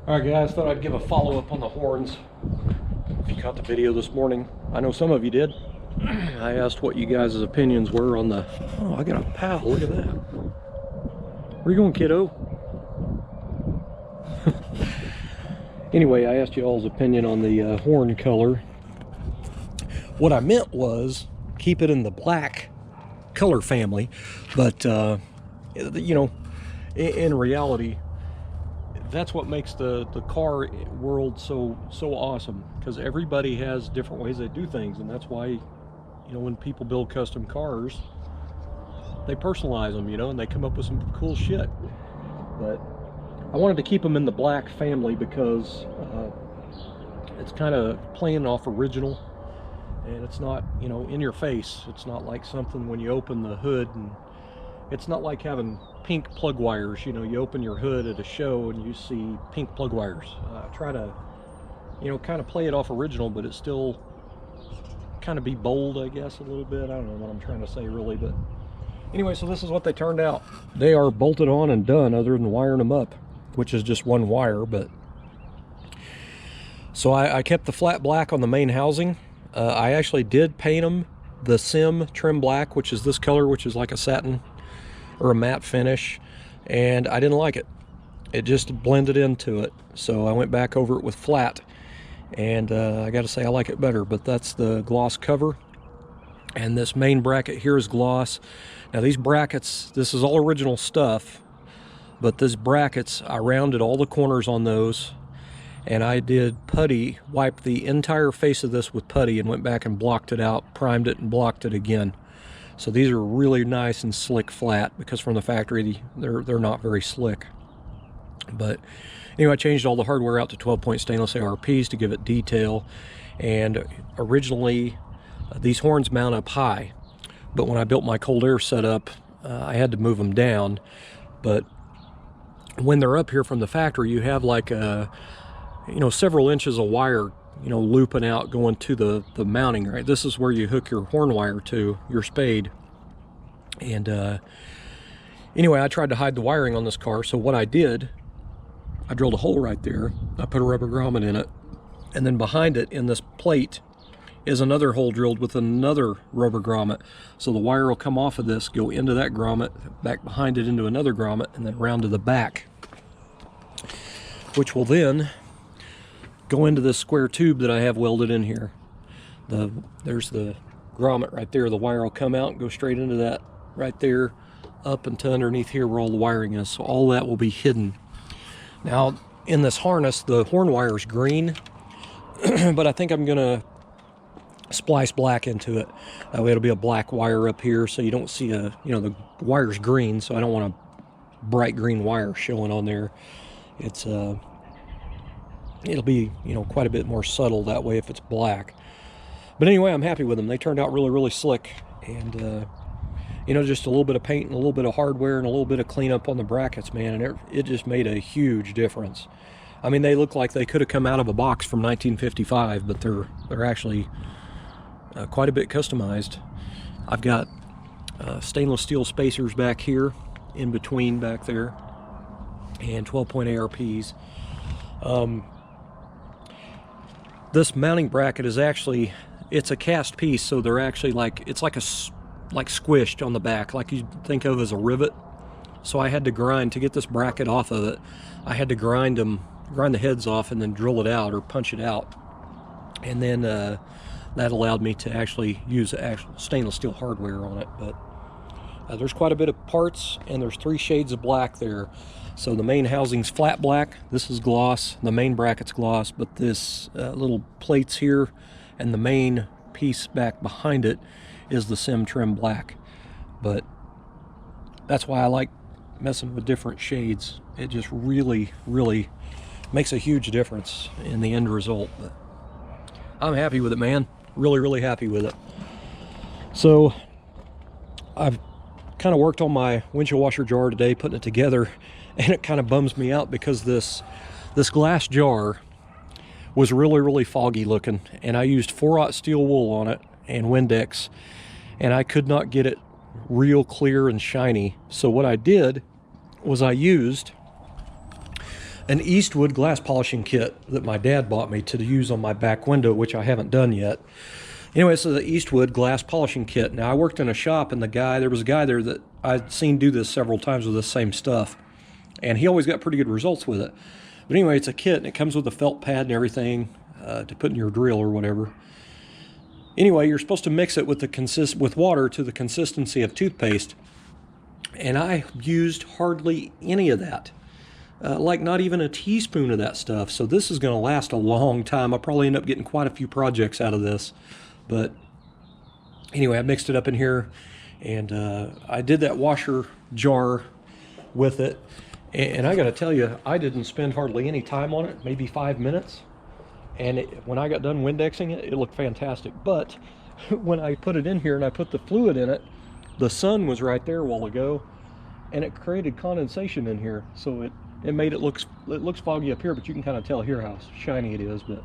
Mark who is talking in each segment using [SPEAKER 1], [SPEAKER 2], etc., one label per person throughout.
[SPEAKER 1] Alright guys, thought I'd give a follow-up on the horns. If you caught the video this morning, I know some of you did. I asked what you guys' opinions were on the... Oh, I got a pal, look at that. Where you going, kiddo? Anyway, I asked you all's opinion on the horn color. What I meant was keep it in the black color family, but you know, in reality, that's what makes the car world so awesome, because everybody has different ways they do things, and that's why, you know, when people build custom cars, they personalize them, you know, and they come up with some cool shit. But I wanted to keep them in the black family because it's kind of playing off original, and it's not, you know, in your face. It's not like something when you open the hood, and it's not like having pink plug wires. You know, you open your hood at a show and you see pink plug wires. Try to, you know, kind of play it off original, but it still kind of be bold, I guess, a little bit. I don't know what I'm trying to say really, but anyway, so this is what they turned out. They are bolted on and done, other than wiring them up, which is just one wire. But so I kept the flat black on the main housing. I actually did paint them the sim trim black, which is this color, which is like a satin or a matte finish, and I didn't like it. It just blended into it, so I went back over it with flat, and I gotta say I like it better. But that's the gloss cover, and this main bracket here is gloss. Now these brackets, this is all original stuff, but these brackets, I rounded all the corners on those, and I did putty, wiped the entire face of this with putty and went back and blocked it out, primed it and blocked it again. So these are really nice and slick flat, because from the factory they're not very slick. But anyway, I changed all the hardware out to 12-point stainless ARPs to give it detail. And originally these horns mount up high, but when I built my cold air setup, I had to move them down. But when they're up here from the factory, you have like a, you know, several inches of wire, you know, looping out going to the mounting, right? This is where you hook your horn wire to your spade. And anyway, I tried to hide the wiring on this car, so what I did, I drilled a hole right there, I put a rubber grommet in it, and then behind it in this plate is another hole drilled with another rubber grommet. So the wire will come off of this, go into that grommet, back behind it into another grommet, and then around to the back, which will then go into this square tube that I have welded in here. There's the grommet right there. The wire will come out and go straight into that right there, up into underneath here where all the wiring is. So all that will be hidden. Now in this harness, the horn wire is green, but I think I'm gonna splice black into it. That way it'll be a black wire up here, so you don't see a, you know, the wire's green, so I don't want a bright green wire showing on there. It's it'll be, you know, quite a bit more subtle that way if it's black. But anyway, I'm happy with them. They turned out really slick, and you know, just a little bit of paint and a little bit of hardware and a little bit of cleanup on the brackets, man, and it just made a huge difference. I mean, they look like they could have come out of a box from 1955, but they're actually quite a bit customized. I've got stainless steel spacers back here, in between back there, and 12-point ARPs. This mounting bracket is actually, it's a cast piece, so they're actually like, it's like squished on the back, like you think of as a rivet. So I had to grind to get this bracket off of it. I had to grind the heads off and then drill it out or punch it out. And then that allowed me to actually use actual stainless steel hardware on it. But there's quite a bit of parts, and there's 3 shades of black there. So the main housing's flat black, this is gloss, the main bracket's gloss, but this little plates here and the main piece back behind it is the sim trim black. But that's why I like messing with different shades. It just really makes a huge difference in the end result. But I'm happy with it, man. Really happy with it. So I've kind of worked on my windshield washer jar today, putting it together, and it kind of bums me out because this glass jar was really foggy looking, and I used 4/0 steel wool on it and Windex, and I could not get it real clear and shiny. So what I did was I used an Eastwood glass polishing kit that my dad bought me to use on my back window, which I haven't done yet. Anyway, so the Eastwood glass polishing kit. Now, I worked in a shop, and there was a guy there that I'd seen do this several times with the same stuff, and he always got pretty good results with it. But anyway, it's a kit, and it comes with a felt pad and everything to put in your drill or whatever. Anyway, you're supposed to mix it with water to the consistency of toothpaste, and I used hardly any of that. Like not even a teaspoon of that stuff. So this is going to last a long time. I'll probably end up getting quite a few projects out of this. But anyway, I mixed it up in here, and I did that washer jar with it. And I got to tell you, I didn't spend hardly any time on it, maybe 5 minutes. And when I got done Windexing it, it looked fantastic. But when I put it in here and I put the fluid in it, the sun was right there a while ago, and it created condensation in here. So it made it looks foggy up here, but you can kind of tell here how shiny it is. But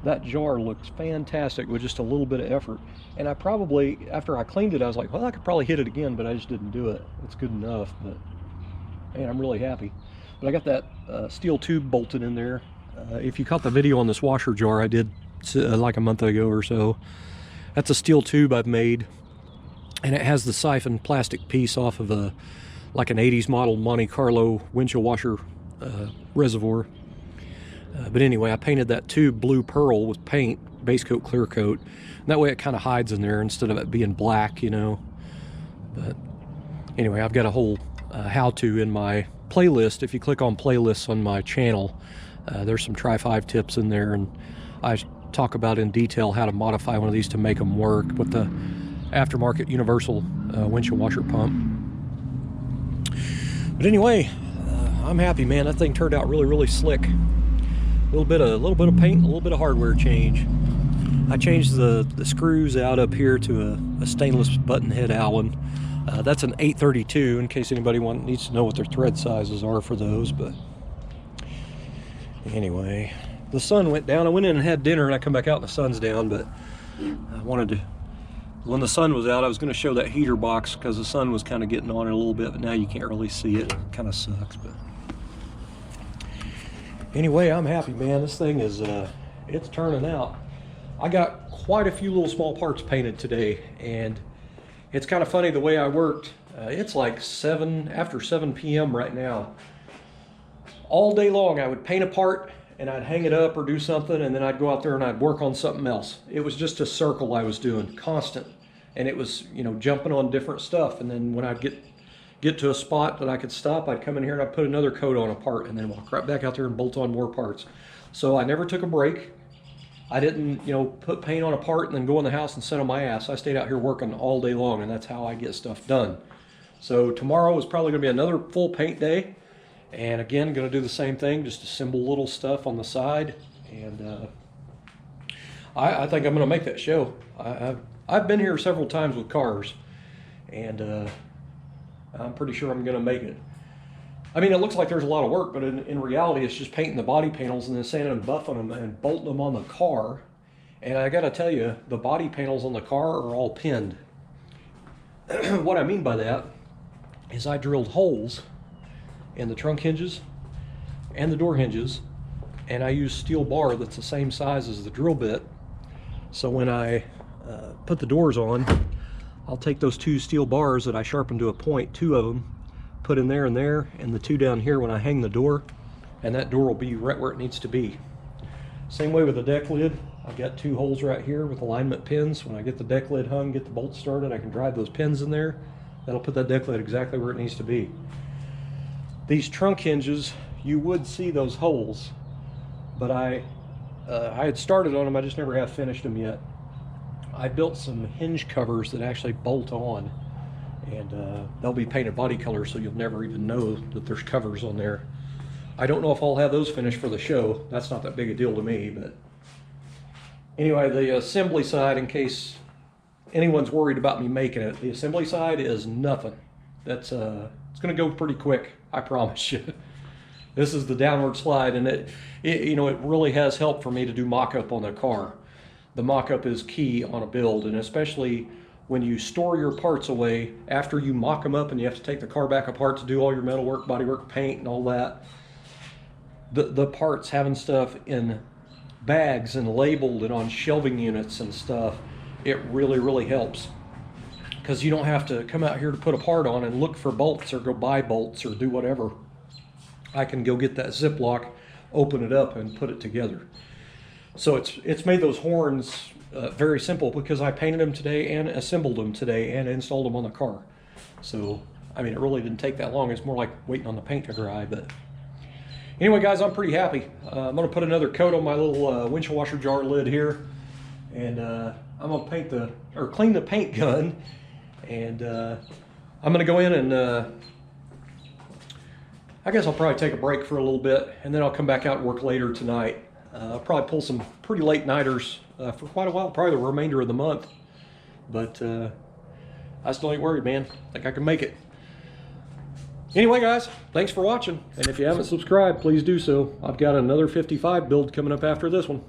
[SPEAKER 1] that jar looks fantastic with just a little bit of effort. And I probably, after I cleaned it, I was like, well, I could probably hit it again, but I just didn't do it. It's good enough. But man, I'm really happy. But I got that steel tube bolted in there. If you caught the video on this washer jar I did like a month ago or so, that's a steel tube I've made, and it has the siphon plastic piece off of like an 80s model Monte Carlo windshield washer reservoir. But anyway, I painted that tube blue pearl with paint, base coat, clear coat. And that way it kind of hides in there instead of it being black, you know. But anyway, I've got a whole how-to in my playlist. If you click on playlists on my channel, there's some Tri-5 tips in there, and I talk about in detail how to modify one of these to make them work with the aftermarket universal windshield washer pump. But anyway, I'm happy, man. That thing turned out really, really slick. A little bit of paint, a little bit of hardware change. I changed the screws out up here to a stainless button head Allen. That's an 832 in case anybody needs to know what their thread sizes are for those. But anyway, the sun went down. I went in and had dinner, and I come back out and the sun's down. But I wanted to, when the sun was out, I was going to show that heater box because the sun was kind of getting on it a little bit, but now you can't really see it. It kind of sucks. But anyway, I'm happy, man. This thing is it's turning out. I got quite a few little small parts painted today, and it's kind of funny the way I worked. It's like after 7 p.m. right now. All day long I would paint a part and I'd hang it up or do something, and then I'd go out there and I'd work on something else. It was just a circle I was doing, constant. And it was, you know, jumping on different stuff. And then when I'd get to a spot that I could stop, I'd come in here and I'd put another coat on a part and then walk right back out there and bolt on more parts. So I never took a break. I didn't, you know, put paint on a part and then go in the house and sit on my ass. I stayed out here working all day long, and that's how I get stuff done. So tomorrow is probably going to be another full paint day. And again, going to do the same thing, just assemble little stuff on the side. And I think I'm going to make that show. I've been here several times with cars, and I'm pretty sure I'm going to make it. I mean, it looks like there's a lot of work, but in reality, it's just painting the body panels and then sanding and buffing them and bolting them on the car. And I got to tell you, the body panels on the car are all pinned. What I mean by that is I drilled holes in the trunk hinges and the door hinges, and I use steel bar that's the same size as the drill bit. So when I put the doors on, I'll take those two steel bars that I sharpened to a point, 2 of them, put in there, and the 2 down here when I hang the door, and that door will be right where it needs to be. Same way with the deck lid. I've got 2 holes right here with alignment pins. When I get the deck lid hung, get the bolts started, I can drive those pins in there. That'll put that deck lid exactly where it needs to be. These trunk hinges, you would see those holes, but I had started on them, I just never have finished them yet. I built some hinge covers that actually bolt on, and they'll be painted body color, so you'll never even know that there's covers on there. I don't know if I'll have those finished for the show. That's not that big a deal to me, but anyway, the assembly side, in case anyone's worried about me making it, the assembly side is nothing. That's it's going to go pretty quick, I promise you. This is the downward slide, and it you know, it really has helped for me to do mock-up on the car. The mock-up is key on a build, and especially when you store your parts away after you mock them up and you have to take the car back apart to do all your metal work, body work, paint, and all that. the parts, having stuff in bags and labeled and on shelving units and stuff, it really helps, because you don't have to come out here to put a part on and look for bolts or go buy bolts or do whatever. I can go get that Ziploc, open it up, and put it together. So it's made those horns very simple, because I painted them today and assembled them today and installed them on the car. So I mean, it really didn't take that long. It's more like waiting on the paint to dry. But anyway, guys, I'm pretty happy. I'm going to put another coat on my little windshield washer jar lid here, and I'm going to clean the paint gun, and I'm going to go in and I guess I'll probably take a break for a little bit, and then I'll come back out and work later tonight. I'll probably pull some pretty late nighters for quite a while, probably the remainder of the month. But I still ain't worried, man. I think I can make it. Anyway, guys, thanks for watching. And if you haven't subscribed, please do so. I've got another 55 build coming up after this one.